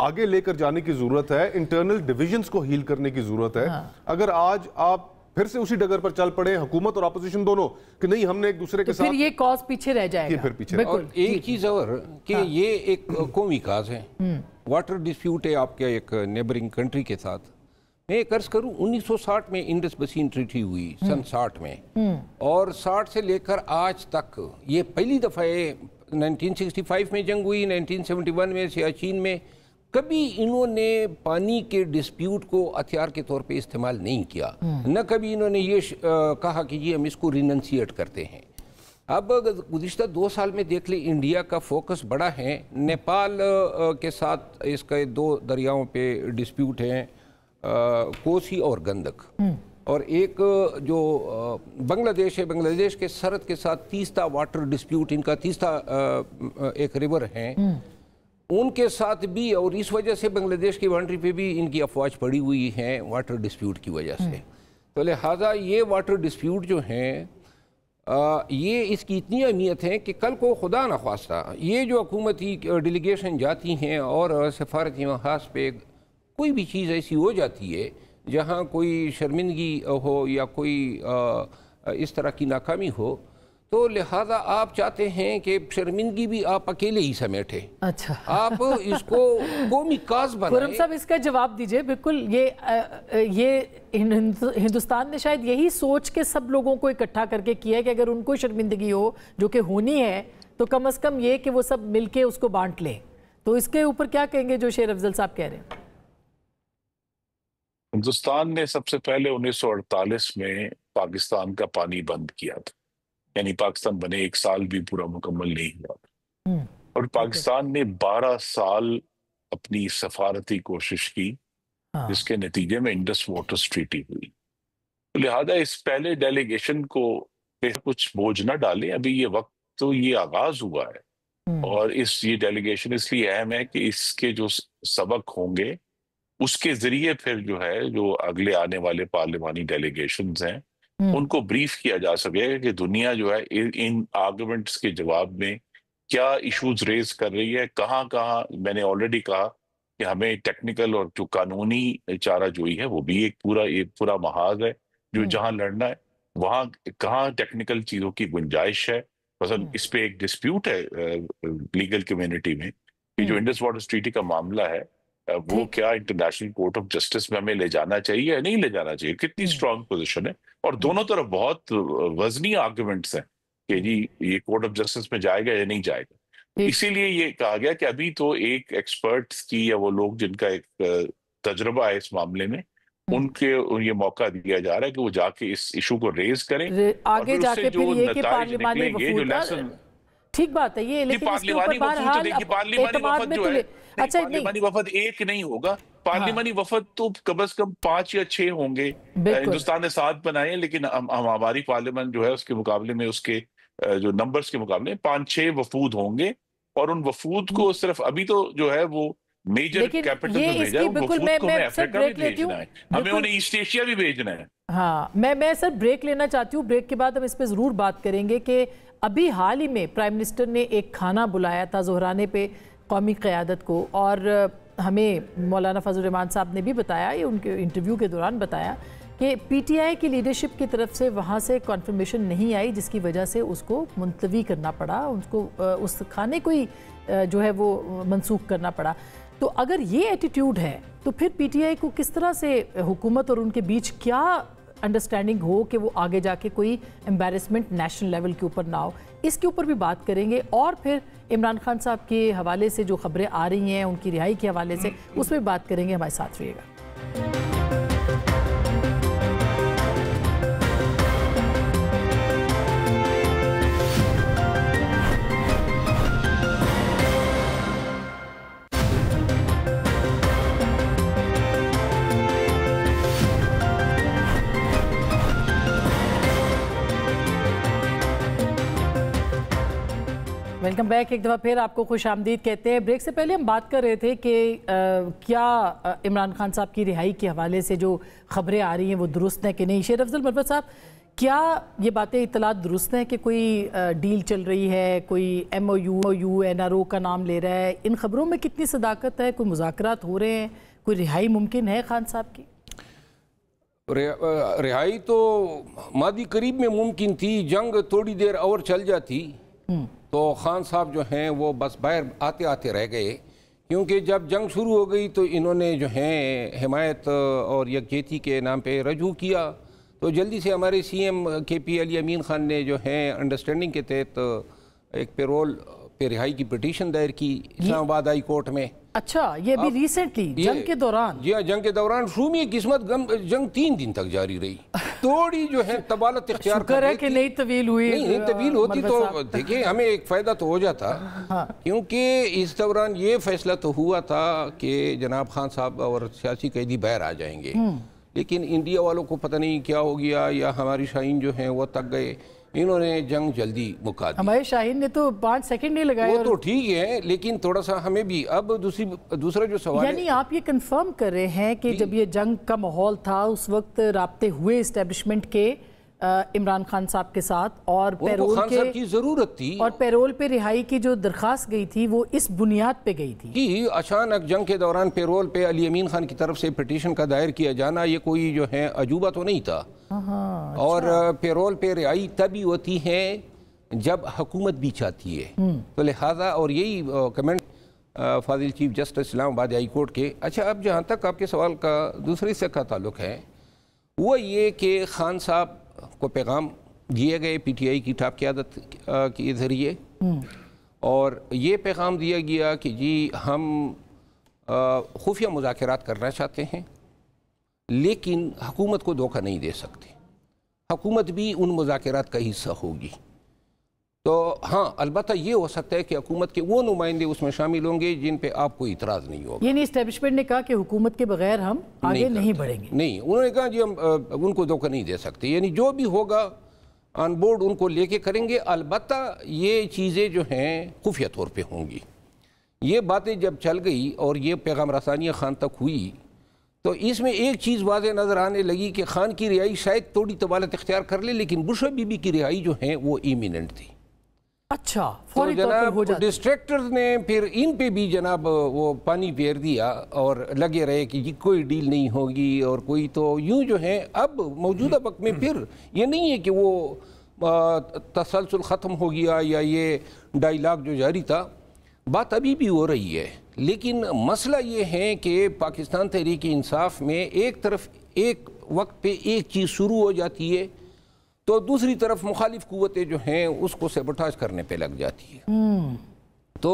آگے لے کر جانے کی ضرورت ہے. انٹرنل ڈیویژنز کو ہیل کرنے کی ضرورت ہے. اگر آج آپ پھر سے اسی ڈگر پر چل پڑے، حکومت اور اپوزیشن دونوں، کہ نہیں ہم نے ایک دوسرے کے ساتھ، پھر یہ کاز پیچھے رہ جائے گا. اور ایک چیز اور کہ یہ ایک قومی کاز ہے. واٹر ڈسپیوٹ ہے آپ کے ایک نیبرنگ کنٹری کے ساتھ. میں ایک عرض کروں، 1960 میں انڈس بسین ٹریٹی ہوئی، سن 60 میں، اور 60 سے لے کر آج تک یہ پہلی دفعہ 1965 میں جنگ ہوئی، 1971 میں سیاچین میں. کبھی انہوں نے پانی کے ڈسپیوٹ کو ہتھیار کے طور پہ استعمال نہیں کیا، نہ کبھی انہوں نے یہ کہا کہ یہ ہم اس کو ریننسیٹ کرتے ہیں۔ اب گزشتہ 2 سال میں دیکھ لیں انڈیا کا فوکس بڑا ہے، نیپال کے ساتھ اس کا 2 دریاؤں پہ ڈسپیوٹ ہیں، کوسی اور گندک، اور ایک جو بنگلہ دیش ہے، بنگلہ دیش کے سرحد کے ساتھ تیستا واٹر ڈسپیوٹ، ان کا تیستا ایک ریور ہیں، ان کے ساتھ بھی، اور اس وجہ سے بنگلہ دیش کی باؤنڈری پہ بھی ان کی افواج پڑی ہوئی ہیں واٹر ڈسپیوٹ کی وجہ سے۔ تو لہٰذا یہ واٹر ڈسپیوٹ جو ہیں یہ اس کی اتنی اہمیت ہے کہ کل کو خدا نخواستہ یہ جو حکومتی ڈیلیگیشن جاتی ہیں اور سفارتی محاذ پہ کوئی بھی چیز ایسی ہو جاتی ہے جہاں کوئی شرمندگی ہو یا کوئی اس طرح کی ناکامی ہو، تو لہٰذا آپ چاہتے ہیں کہ شرمندگی بھی آپ اکیلے ہی سمیٹے، اچھا آپ اس کو قومی کاز بنائیں۔ خرم صاحب اس کا جواب دیجئے۔ بالکل یہ ہندوستان نے شاید یہی سوچ کے سب لوگوں کو اکٹھا کر کے کیا ہے کہ اگر ان کو شرمندگی ہو جو کہ ہونی ہے تو کم از کم یہ کہ وہ سب مل کے اس کو بانٹ لیں۔ تو اس کے اوپر کیا کہیں گے جو شیر افضل صاحب کہہ رہے ہیں؟ ہندوستان نے سب سے پہلے 1948 میں پاکستان کا پانی بند کیا تھا، یعنی پاکستان بنے 1 سال بھی پورا مکمل نہیں ہوا، اور پاکستان نے 12 سال اپنی سفارتی کوشش کی، جس کے نتیجے میں انڈس واٹرز ٹریٹی ہوئی۔ لہذا اس پہلے ڈیلیگیشن کو کچھ بوجھ نہ ڈالیں، ابھی یہ وقت تو یہ آغاز ہوا ہے، اور یہ ڈیلیگیشن اس لیے اہم ہے کہ اس کے جو سبق ہوں گے اس کے ذریعے پھر جو ہے جو اگلے آنے والے پارلیمانی ڈیلیگیشنز ہیں ان کو بریف کیا جا سکے کہ دنیا جو ہے ان آرگومنٹس کے جواب میں کیا ایشوز ریز کر رہی ہے، کہاں کہاں۔ میں نے آلریڈی کہا کہ ہمیں ٹیکنیکل اور جو قانونی چارہ جوئی ہے وہ بھی ایک پورا محاذ ہے، جو جہاں لڑنا ہے وہاں کہاں ٹیکنیکل چیزوں کی گنجائش ہے۔ مثلا اس پہ ایک ڈسپیوٹ ہے لیگل کمیونٹی میں کہ جو انڈس واٹر ٹریٹی کا معاملہ ہے وہ کیا انٹرنیشنل کورٹ آف جسٹس میں ہمیں لے جانا چاہیے یا نہیں لے جانا چاہیے، کتنی اسٹرانگ پوزیشن ہے، اور دونوں طرف بہت وزنی آرگومنٹس ہیں کہ جی یہ کورٹ آف جسٹس میں جائے گا یا نہیں جائے گا۔ اسی لیے یہ کہا گیا کہ ابھی تو ایک ایکسپرٹس کی یا وہ لوگ جن کا ایک تجربہ ہے اس معاملے میں ان کے یہ موقع دیا جا رہا ہے کہ وہ جا کے اس ایشو کو ریز کریں، آگے جا کے پھر یہ کہ پارلیمانی وفود، ٹھیک بات ہے یہ، لیکن اس کے اوپر بہرحال اعتماد میں تو پارلیمانی وفد ایک نہیں ہوگا، پارلیمانی وفد تو کم از کم 5 یا 6 ہوں گے۔ ہندوستان نے 7 بنائے ہیں، لیکن ہماری پارلیمنٹ جو ہے اس کے مقابلے میں اس کے جو نمبرز کے مقابلے میں 5-6 وفود ہوں گے، اور ان وفود کو صرف ابھی تو جو ہے وہ میجر کیپٹل میں بھیجا ہے، وفود کو ہمیں افریقہ بھی بھیجنا ہے، ہمیں انہیں ایسٹ ایشیا بھی بھیجنا ہے۔ ہاں میں سر بریک لینا چاہتی ہوں، بریک کے بعد ہم اس پہ ضرور بات کریں گے کہ ابھی حال ہی میں پرائم منسٹر نے ایک کھانا بلایا تھا زہرانے پہ قومی قیادت کو، اور ہمیں مولانا فضل الرحمان صاحب نے بھی بتایا، یہ ان کے انٹرویو کے دوران بتایا کہ پی ٹی آئی کی لیڈرشپ کی طرف سے وہاں سے کنفرمیشن نہیں آئی، جس کی وجہ سے اس کو ملتوی کرنا پڑا، اس کو اس کھانے کو ہی جو ہے وہ منسوخ کرنا پڑا۔ تو اگر یہ ایٹیٹیوڈ ہے تو پھر پی ٹی آئی کو کس طرح سے حکومت اور ان کے بیچ کیا انڈرسٹینڈنگ ہو کہ وہ آگے جا کے کوئی امبیرسمنٹ نیشنل لیول کے اوپر نہ ہو، اس کے اوپر بھی بات کریں گے، اور پھر عمران خان صاحب کے حوالے سے جو خبریں آ رہی ہیں ان کی رہائی کے حوالے سے اس میں بات کریں گے۔ ہمارے ساتھ رہیے گا۔ ویلکم بیک، ایک دفعہ پھر آپ کو خوش آمدید کہتے ہیں۔ بریک سے پہلے ہم بات کر رہے تھے کہ کیا عمران خان صاحب کی رہائی کے حوالے سے جو خبریں آ رہی ہیں وہ درست ہیں کہ نہیں۔ شیر افضل مروت صاحب، کیا یہ باتیں اطلاعات درست ہیں کہ کوئی ڈیل چل رہی ہے، کوئی M O U N R O کا نام لے رہا ہے؟ ان خبروں میں کتنی صداقت ہے؟ کوئی مذاکرات ہو رہے ہیں؟ کوئی رہائی ممکن ہے خان صاحب کی؟ رہائی تو ماضی قریب میں ممکن تھی، جنگ تھوڑی دیر اور چل جاتی تو خان صاحب جو ہیں وہ بس باہر آتے آتے رہ گئے، کیونکہ جب جنگ شروع ہو گئی تو انہوں نے جو ہیں حمایت اور یکجہتی کے نام پہ رجوع کیا، تو جلدی سے ہمارے سی ایم کے پی علی امین خان نے جو ہیں انڈرسٹینڈنگ کے تحت ایک پیرول پہ رہائی کی پٹیشن دائر کی اسلام آباد ہائی کورٹ میں، अच्छा, ये भी रिसेंटली जंग के दौरान? जी हाँ, जंग के दौरान शूमी किस्मत जंग 3 दिन तक जारी रही। थोड़ी जो है तबालत इख्तियार शुक्र है कि नहीं तवील हुई। नहीं तवील होती तो देखिए हमें एक फ़ायदा तो हो जाता। हाँ। क्योंकि इस दौरान ये फैसला तो हुआ था कि जनाब खान साहब और सियासी कैदी बाहर आ जाएंगे, लेकिन इंडिया वालों को पता नहीं क्या हो गया, या हमारी शाहीन जो हैं वो तक गए, इन्होंने जंग जल्दी मुका दी। हमारे शाहीन ने तो 5 सेकंड नहीं लगाए। वो तो ठीक है, लेकिन थोड़ा सा हमें भी अब दूसरा जो सवाल, यानी आप ये कंफर्म कर रहे हैं कि जब ये जंग का माहौल था उस वक्त राब्ते हुए इस्टेब्लिशमेंट के इमरान खान साहब के साथ, और पैरोल के की जरूरत थी, और पैरोल पे रिहाई की जो दरखास्त गई थी वो इस बुनियाद पे गई थी कि अचानक जंग के दौरान पैरोल पे अली अमीन खान की तरफ से पिटीशन का दायर किया जाना ये कोई जो है अजूबा तो नहीं था। और पैरोल पे रिहाई तभी होती है जब हुकूमत भी चाहती है, तो लिहाजा, और यही कमेंट फाजिल chief justice Islamabad high court के। अच्छा, अब जहाँ तक आपके सवाल का दूसरे हिस्से का ताल्लुक है, वो ये कि खान साहब को पैगाम दिए गए पीटीआई की टॉप क़यादत के ज़रिए, और ये पैगाम दिया गया कि जी हम खुफिया मुज़ाकरात करना चाहते हैं, लेकिन हुकूमत को धोखा नहीं दे सकते, हुकूमत भी उन मुज़ाकरात का हिस्सा होगी। तो हाँ, अलबत्ता ये हो सकता है कि हुकूमत के वो नुमाइंदे उसमें शामिल होंगे जिन पे आपको इतराज़ नहीं होगा। यानी एस्टेब्लिशमेंट ने कहा कि हुकूमत के बगैर हम आगे नहीं बढ़ेंगे। नहीं, उन्होंने कहा जी हम उनको धोखा नहीं दे सकते, यानी जो भी होगा ऑन बोर्ड उनको लेके करेंगे। अलबत्ता ये चीज़ें जो हैं खुफिया तौर पे होंगी। ये बातें जब चल गई और ये पैगाम रसानियाँ खान तक हुई, तो इसमें एक चीज़ वाज़ेह नज़र आने लगी कि खान की रिहाई शायद थोड़ी तबालत इख्तियार कर ले, लेकिन बुशरा बीबी की रिहाई जो है वो इमिनेंट थी। अच्छा, तो जनाब डिस्ट्रैक्टर्स ने फिर इन पे भी जनाब वो पानी फेर दिया और लगे रहे कि जी कोई डील नहीं होगी और कोई, तो यूं जो है अब मौजूदा वक्त में फिर ये नहीं है कि वो तसलसल ख़त्म हो गया या ये डायलॉग जो जारी था, बात अभी भी हो रही है। लेकिन मसला ये है कि पाकिस्तान तहरीक इंसाफ में एक तरफ एक वक्त पे एक चीज़ शुरू हो जाती है तो दूसरी तरफ मुखालिफ कुव्वतें जो हैं उसको सेबोटाज करने पे लग जाती है। तो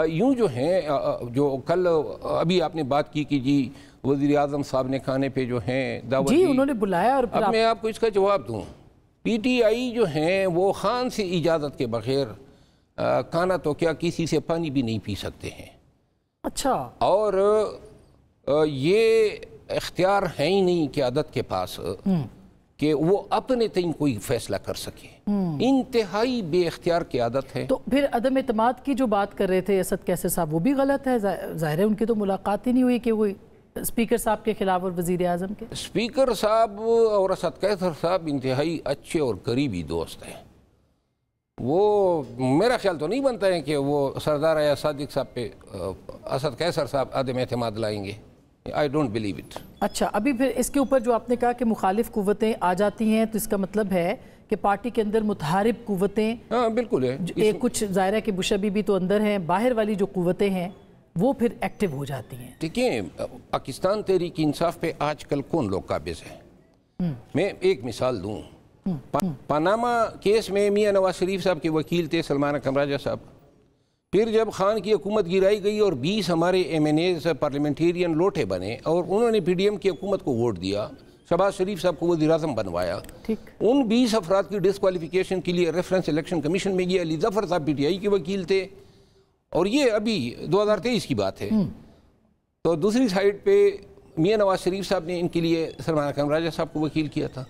यूं जो हैं, जो कल अभी आपने बात की कि जी वज़ीर आज़म साहब ने खाने पे जो हैं दावत दी, उन्होंने बुलाया, और अब मैं आपको इसका जवाब दूं, पीटीआई जो हैं वो खान से इजाज़त के बगैर खाना तो क्या किसी से पानी भी नहीं पी सकते हैं। अच्छा, और ये इख्तियार है ही नहीं क़यादत के पास कि वो अपने तय कोई फैसला कर सके, इंतहाई बेख्तियार क़यादत है। तो फिर अदम एतमाद की जो बात कर रहे थे असद कैसर साहब, वो भी गलत है। ज़ाहिर है उनकी तो मुलाकात ही नहीं हुई कि वो स्पीकर साहब के खिलाफ और वज़ीर आज़म के। स्पीकर साहब और असद कैसर साहब इंतहाई अच्छे और करीबी दोस्त हैं। वो मेरा ख्याल तो नहीं बनता है कि वो सरदार या सादिक साहब पे असद कैसर साहब अदम एतमाद लाएंगे। I don't believe it. अच्छा, अभी फिर इसके ऊपर जो आपने कहा कि मुखालिफ कुव्वतें आ जाती हैं, तो इसका मतलब है कि पार्टी के अंदर मुतहारिब कुव्वतें, हाँ बिल्कुल है, कुछ ज़ाहिर है कि बुशरा बीबी तो अंदर हैं, बाहर वाली जो कुव्वतें हैं वो फिर एक्टिव हो जाती हैं। देखिए, पाकिस्तान तहरीक इंसाफ पे आजकल कौन लोग काबिज हैं? मैं एक मिसाल दूँ, पनामा केस में मियाँ नवाज शरीफ साहब के वकील थे सलमान अकरम राजा साहब। फिर जब खान की हुकूमत गिराई गई और 20 हमारे MNAs पार्लियामेंटेरियन लोटे बने और उन्होंने PDM की हुकूमत को वोट दिया, शहबाज शरीफ साहब को वज़ीर आज़म बनवाया। उन 20 अफराद की डिस्क्वालिफिकेशन के लिए रेफरेंस इलेक्शन कमीशन में गया। अली ज़फ़र साहब PTI के वकील थे, और ये अभी 2023 की बात है। तो दूसरी साइड पे मियाँ नवाज शरीफ साहब ने इनके लिए सलमान अकरम राजा साहब को वकील किया था।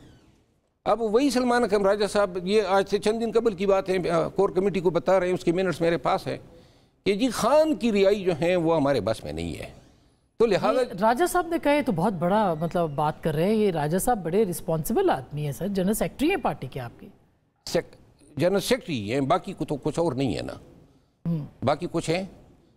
अब वही सलमान अकरम राजा साहब, ये आज से चंद दिन कबल की बात है, कोर कमेटी को बता रहे हैं, उसके मिनट्स मेरे पास है, कि जी खान की रिहाई जो है वो हमारे बस में नहीं है। तो लिहाजा राजा साहब ने कहे तो बहुत बड़ा मतलब बात कर रहे हैं। ये राजा साहब बड़े रिस्पॉन्सिबल आदमी है सर, जनरल सेक्रेटरी है पार्टी के आपके। जनरल सेक्रेटरी हैं, बाकी को तो कुछ और नहीं है ना, बाकी कुछ है।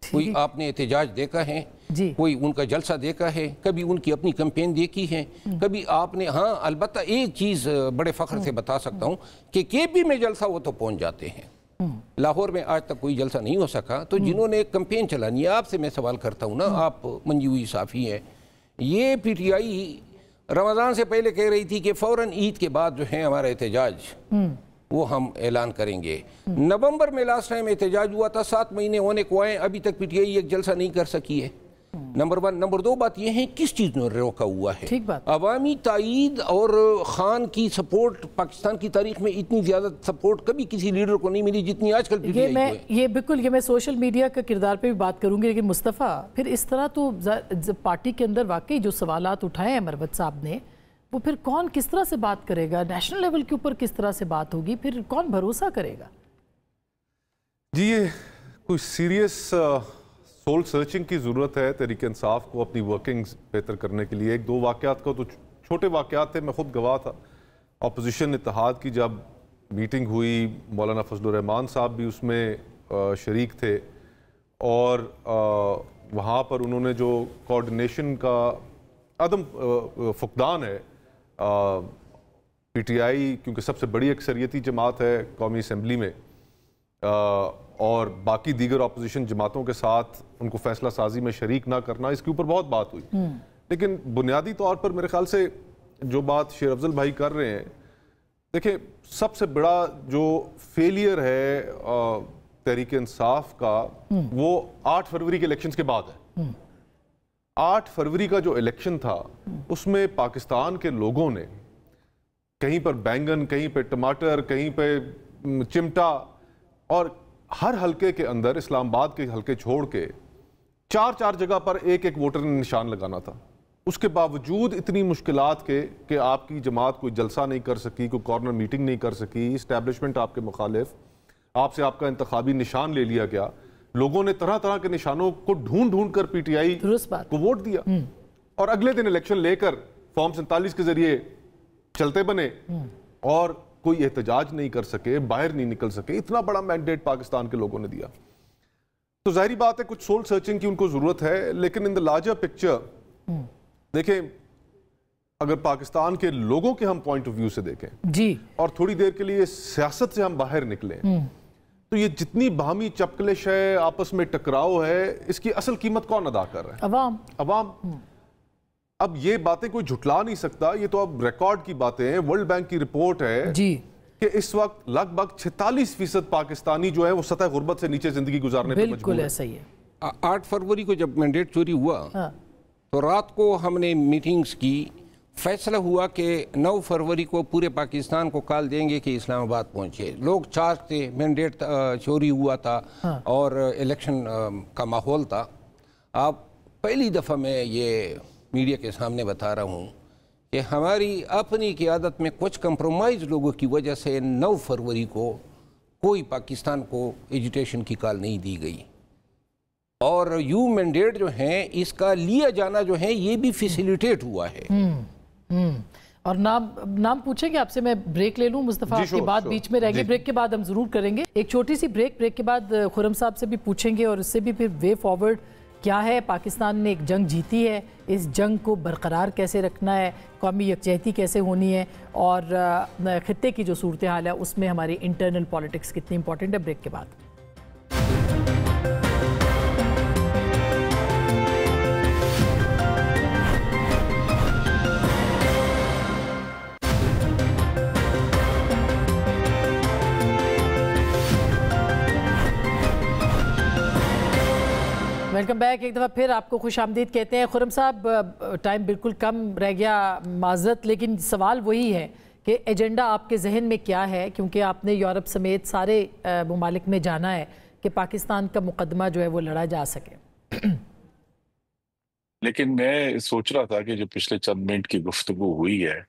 कोई आपने एहतजाज देखा है, कोई उनका जलसा देखा है, कभी उनकी अपनी कैंपेन देखी है, कभी आपने, हाँ अलबत्ता एक चीज़ बड़े फ़ख्र से बता सकता हूँ कि KP में जलसा वो तो पहुँच जाते हैं, लाहौर में आज तक कोई जलसा नहीं हो सका। तो जिन्होंने एक कैंपेन चलानी है, आपसे मैं सवाल करता हूँ ना, आप मंजी हुई साफ़ी हैं, ये PTI रमज़ान से पहले कह रही थी कि फ़ौरन ईद के बाद जो है हमारा एहतजाज, وہ ہم اعلان کریں گے. نومبر میں لاسٹ ٹائم احتجاج ہوا تھا, 7 مہینے ہونے کو آئے, ابھی تک پی ٹی آئی ایک جلسہ نہیں کر سکی ہے. نمبر 1. نمبر 2 بات یہ ہے کس چیز نے روکا ہوا ہے. عوامی تائید اور خان کی سپورٹ پاکستان کی تاریخ میں اتنی زیادہ سپورٹ کبھی کسی لیڈر کو نہیں ملی جتنی آج کل پی ٹی آئی کو ہے. یہ بالکل, یہ میں سوشل میڈیا کا کردار پہ بھی بات کروں گی, لیکن مصطفیٰ پھر اس طرح تو پارٹی کے اندر واقعی جو سوالات اٹھائے ہیں مروت صاحب نے, وہ پھر کون کس طرح سے بات کرے گا, نیشنل لیول کے اوپر کس طرح سے بات ہوگی, پھر کون بھروسہ کرے گا؟ جی یہ کوئی سیریس سول سرچنگ کی ضرورت ہے تحریک انصاف کو اپنی ورکنگز بہتر کرنے کے لیے. 1-2 واقعات کا تو چھوٹے واقعات تھے, میں خود گواہ تھا. اپوزیشن اتحاد کی جب میٹنگ ہوئی, مولانا فضل الرحمان صاحب بھی اس میں شریک تھے, اور وہاں پر انہوں نے جو کوارڈینیشن کا عدم فقدان ہے, پی ٹی آئی کیونکہ سب سے بڑی اکثریتی جماعت ہے قومی اسمبلی میں, اور باقی دیگر اپوزیشن جماعتوں کے ساتھ ان کو فیصلہ سازی میں شریک نہ کرنا, اس کے اوپر بہت بات ہوئی. لیکن بنیادی طور پر میرے خیال سے جو بات شیر افضل بھائی کر رہے ہیں, دیکھیں سب سے بڑا جو فیلئر ہے تحریک انصاف کا وہ 8 فروری کے الیکشنز کے بعد ہے. 8 فروری کا جو الیکشن تھا اس میں پاکستان کے لوگوں نے کہیں پر بینگن, کہیں پہ ٹماٹر, کہیں پہ چمٹا, اور ہر حلقے کے اندر اسلام آباد کے حلقے چھوڑ کے 4 جگہ پر ایک ووٹر نے نشان لگانا تھا. اس کے باوجود اتنی مشکلات کے کہ آپ کی جماعت کوئی جلسہ نہیں کر سکی, کوئی کارنر میٹنگ نہیں کر سکی, اسٹیبلشمنٹ آپ کے مخالف, آپ سے آپ کا انتخابی نشان لے لیا گیا. لوگوں نے طرح طرح کے نشانوں کو ڈھونڈ کر پی ٹی آئی کو ووٹ دیا, اور اگلے دن الیکشن لے کر فارم 47 کے ذریعے چلتے بنے, اور کوئی احتجاج نہیں کر سکے, باہر نہیں نکل سکے. اتنا بڑا مینڈیٹ پاکستان کے لوگوں نے دیا. تو ظاہری بات ہے کچھ سول سرچنگ کی ان کو ضرورت ہے, لیکن ان دا لارجر پکچر دیکھیں, اگر پاکستان کے لوگوں کے ہم پوائنٹ آف ویو سے دیکھیں جی, اور تھوڑی دیر کے لیے سیاست سے ہم باہر نکلیں, تو یہ جتنی باہمی چپکلش ہے, آپس میں ٹکراؤ ہے, اس کی اصل قیمت کون ادا کر رہا ہے؟ عوام. اب یہ باتیں کوئی جھٹلا نہیں سکتا, یہ تو اب ریکارڈ کی باتیں ہیں. ورلڈ بینک کی رپورٹ ہے جی کہ اس وقت لگ بھگ 46% پاکستانی جو ہے وہ سطح غربت سے نیچے زندگی گزارنے پر مجبور بالکل ایسا ہی ہے. 8 فروری کو جب مینڈیٹ چوری ہوا تو رات کو ہم نے میٹنگز کی, فیصلہ ہوا کہ 9 فروری کو پورے پاکستان کو کال دیں گے کہ اسلام آباد پہنچے. لوگ چارج تھے, مینڈیٹ چوری ہوا تھا اور الیکشن کا ماحول تھا. اب پہلی دفعہ میں یہ میڈیا کے سامنے بتا رہا ہوں کہ ہماری اپنی قیادت میں کچھ کمپرومائز لوگوں کی وجہ سے 9 فروری کو کوئی پاکستان کو ایجیٹیشن کی کال نہیں دی گئی, اور یو مینڈیٹ جو ہیں اس کا لیا جانا جو ہے یہ بھی فیسیلیٹیٹ ہوا ہے. اور نام پوچھیں گے آپ سے, میں بریک لے لوں مصطفیٰ, آپ کی بات بیچ میں رہ گئی, بریک کے بعد ہم ضرور کریں گے ایک چھوٹی سی بریک کے بعد خرم صاحب سے بھی پوچھیں گے, اور اس سے بھی پھر وے فارورڈ کیا ہے. پاکستان نے ایک جنگ جیتی ہے, اس جنگ کو برقرار کیسے رکھنا ہے, قومی یکجہتی کیسے ہونی ہے, اور خطے کی جو صورتحال ہے اس میں ہماری انٹرنل پالیٹکس کتنی امپورٹنٹ ہے. بریک کے بعد ویلکم بیک. ایک دفعہ پھر آپ کو خوش آمدید کہتے ہیں. خرم صاحب, ٹائم بالکل کم رہ گیا, معذرت, لیکن سوال وہی ہے کہ ایجنڈا آپ کے ذہن میں کیا ہے, کیونکہ آپ نے یورپ سمیت سارے ممالک میں جانا ہے کہ پاکستان کا مقدمہ جو ہے وہ لڑا جا سکے. لیکن میں سوچ رہا تھا کہ جو پچھلے چند منٹ کی گفتگو ہوئی ہے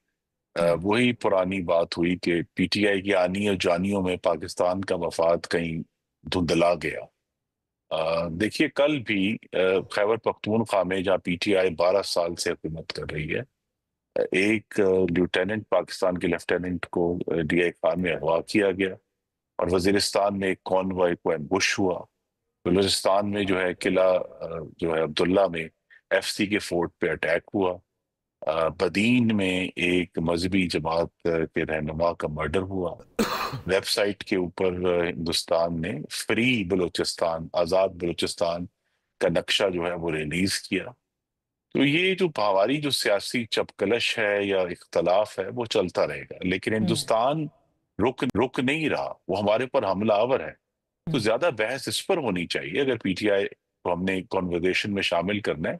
وہی پرانی بات ہوئی کہ پی ٹی آئی کی آنی اور جانیوں میں پاکستان کا مفاد کہیں دھندلا گیا. دیکھیے کل بھی خیبر پختونخوا میں جہاں پی ٹی آئی 12 سال سے حکومت کر رہی ہے, ایک لیوٹیننٹ پاکستان کے لیفٹیننٹ کو ڈی آئی خان میں اغوا کیا گیا, اور وزیرستان میں ایک کانوائے کو ایمبوش ہوا. بلوچستان میں جو ہے قلعہ جو ہے عبداللہ میں ایف سی کے فورٹ پہ اٹیک ہوا. بدین میں ایک مذہبی جماعت کے رہنما کا مرڈر ہوا. ویب سائٹ کے اوپر ہندوستان نے فری بلوچستان, آزاد بلوچستان کا نقشہ جو ہے وہ ریلیز کیا. تو یہ جو ہماری جو سیاسی چپکلش ہے یا اختلاف ہے وہ چلتا رہے گا, لیکن ہندوستان रुक नहीं रहा, वो हमारे पर हमला आवर है। तो ज्यादा बहस इस पर होनी चाहिए अगर पीटीआई को हमने कॉन्वर्सेशन में शामिल करना है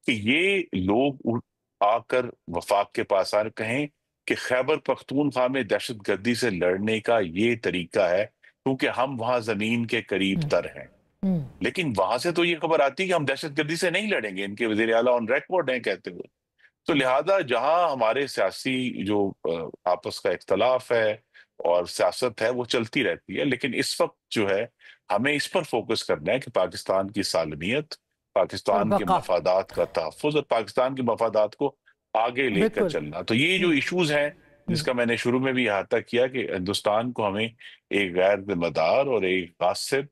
कि ये लोग आकर वफाक के पास आकर कहें कि खैबर पख्तूनख्वा में दहशत गर्दी से लड़ने का ये तरीका है क्योंकि हम वहां जमीन के करीब तर हैं। लेकिन वहां से तो ये खबर आती है कि हम दहशत गर्दी से नहीं लड़ेंगे, इनके वजीर आला ऑन रिकॉर्ड हैं कहते हुए। तो लिहाजा जहां हमारे सियासी जो आपस का इख्तलाफ है और सियासत है वो चलती रहती है, लेकिन इस वक्त जो है हमें इस पर फोकस करना है कि पाकिस्तान की सालमियत, पाकिस्तान के मफादात का तहफ़्फ़ुज़ और पाकिस्तान के मफादात को आगे लेकर चलना। तो ये जो इश्यूज हैं जिसका मैंने शुरू में भी अहाता किया कि हिंदुस्तान को हमें एक गैर जिम्मेदार और एक गासिब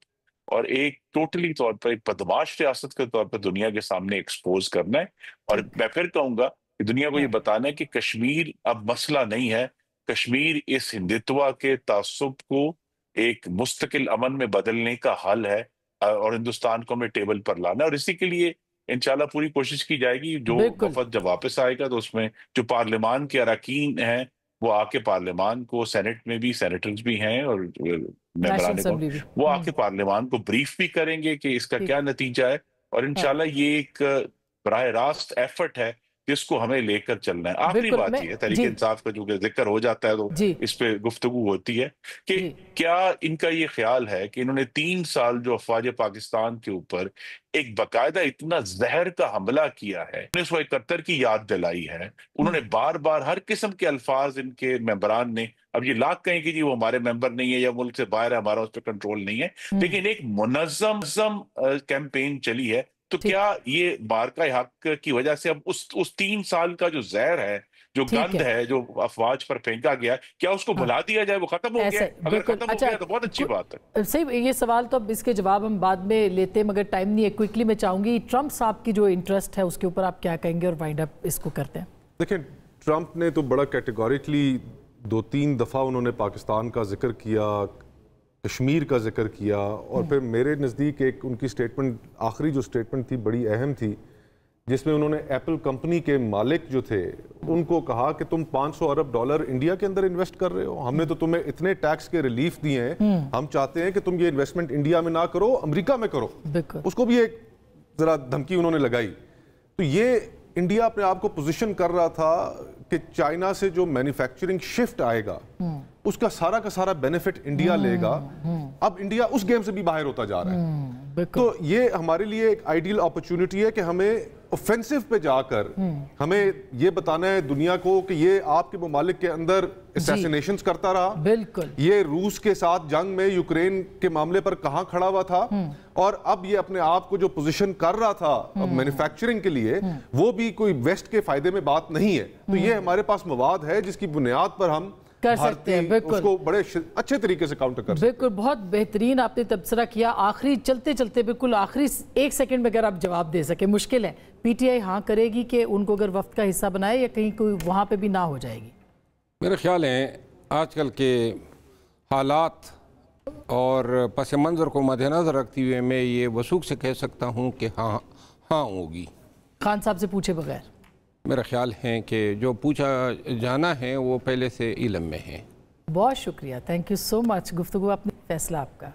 और एक टोटली तौर पर एक बदमाश रियासत के तौर पर दुनिया के सामने एक्सपोज करना है। और मैं फिर कहूंगा कि दुनिया को ये बताना है कि कश्मीर अब मसला नहीं है, कश्मीर इस हिंदुत्व के तासुब को एक मुस्तकिल अमन में बदलने का हल है और हिंदुस्तान को हमें टेबल पर लाना है। और इसी के लिए इंशाल्लाह पूरी कोशिश की जाएगी। जो वफद जब वापस आएगा तो उसमें जो पार्लियामान के अरकान हैं वो आके पार्लियामान को, सेनेट में भी सेनेटर्स भी हैं और मेंबरान वो आके पार्लियामान को ब्रीफ भी करेंगे कि इसका क्या नतीजा है। और इंशाल्लाह ये एक बराह रास्त एफर्ट है जिसको हमें लेकर चलना है। आखिरी बात ये है, तहरीक इंसाफ का जो जिक्र हो जाता है तो इस पे गुफ्तगू होती है कि क्या इनका ये ख्याल है कि इन्होंने 3 साल जो अफवाज पाकिस्तान के ऊपर एक बाकायदा इतना जहर का हमला किया है, 1971 की याद दिलाई है, उन्होंने बार बार हर किस्म के अल्फाज इनके मेंबरान ने, अब ये लाख कहें कि जी वो हमारे मेंबर नहीं है या मुल्क से बाहर है, हमारा उस पर कंट्रोल नहीं है, लेकिन एक मुनज़्ज़म कैंपेन चली है। तो क्या ये मार्का हक की वजह से अब उस 3 साल का जो जहर है, जो गंद है, जो अफवाज पर फेंका गया, क्या उसको भुला दिया जाए? वो खत्म हो गया? अगर खत्म हो गया तो बहुत अच्छी बात है। सही, ये सवाल तो अब इसके जवाब हम बाद में लेते हैं, मगर टाइम नहीं है। क्विकली मैं चाहूंगी ट्रंप साहब की जो इंटरेस्ट है उसके ऊपर आप क्या कहेंगे और वाइंड अप इसको करते हैं। देखिए, ट्रंप ने तो बड़ा कैटेगोरिकली 2-3 दफ़ा उन्होंने पाकिस्तान का जिक्र किया, कश्मीर का जिक्र किया, और फिर मेरे नज़दीक एक उनकी स्टेटमेंट, आखिरी जो स्टेटमेंट थी बड़ी अहम थी, जिसमें उन्होंने एप्पल कंपनी के मालिक जो थे उनको कहा कि तुम $500 अरब इंडिया के अंदर इन्वेस्ट कर रहे हो, हमने तो तुम्हें इतने टैक्स के रिलीफ दिए हैं, हम चाहते हैं कि तुम ये इन्वेस्टमेंट इंडिया में ना करो, अमेरिका में करो। उसको भी एक जरा धमकी उन्होंने लगाई। तो ये इंडिया अपने आप को पोजीशन कर रहा था कि चाइना से जो मैन्युफैक्चरिंग शिफ्ट आएगा उसका सारा का सारा बेनिफिट इंडिया लेगा। अब इंडिया उस गेम से भी बाहर होता जा रहा है। तो ये हमारे लिए एक आइडियल अपॉर्चुनिटी है कि हमें ऑफेंसिव पे जाकर हमें ये बताना है दुनिया को कि ये आपके ममालिक के अंदर असैसिनेशंस करता रहा, बिल्कुल ये रूस के साथ जंग में यूक्रेन के मामले पर कहां खड़ा हुआ था, और अब ये अपने आप को जो पोजीशन कर रहा था मैन्युफैक्चरिंग के लिए, वो भी कोई वेस्ट के फायदे में बात नहीं है। तो ये हमारे पास मवाद है जिसकी बुनियाद पर हम कर सकते हैं, बिल्कुल उसको बड़े अच्छे तरीके से काउंटर कर सकते हैं। बिल्कुल, बहुत बेहतरीन आपने तबसरा किया। आखिरी चलते चलते बिल्कुल आखिरी 1 सेकंड में अगर आप जवाब दे सके, मुश्किल है, पीटीआई हाँ करेगी कि उनको अगर वफ्द का हिस्सा बनाए या कहीं कोई वहाँ पे भी ना हो जाएगी? मेरा ख्याल है आजकल के हालात और पस मंज़र को मद्देनज़र रखते हुए मैं ये वसूख से कह सकता हूँ कि हाँ होगी। खान साहब से पूछे बगैर मेरा ख्याल है कि जो पूछा जाना है वो पहले से इल्म में है। बहुत शुक्रिया, थैंक यू सो मच। गुफ्तगू अपनी फैसला आपका।